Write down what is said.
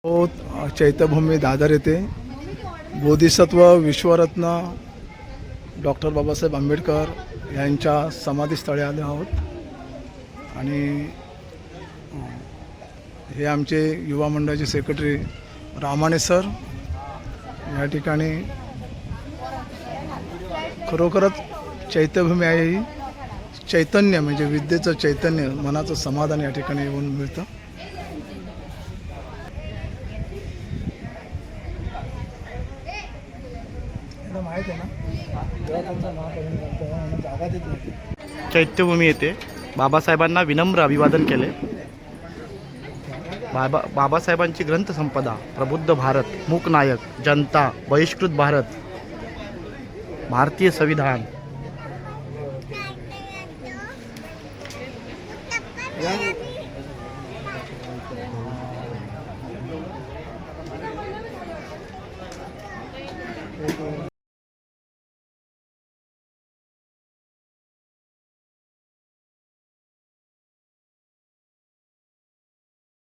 हो, चैत्यभूमी दादर येथे बोधिसत्व विश्वरत्न डॉक्टर बाबासाहेब आंबेडकर यांच्या समाधीस्थळी आले आहोत आणि हे आमचे युवा मंडळाचे सेक्रेटरी रामाने सर या ठिकाणी खरोखरच चैत्यभूमी आहे ही चैतन्य म्हणजे विद्येचं चैतन्य मनाचं समाधान या ठिकाणी येऊन मिळतं. माहिती आहे ना जागा देत नाही. चैत्यभूमी येथे बाबासाहेबांना विनम्र अभिवादन केले. बाबासाहेबांची ग्रंथसंपदा, प्रबुद्ध भारत, मूक नायक, जनता, बहिष्कृत भारत, भारतीय संविधान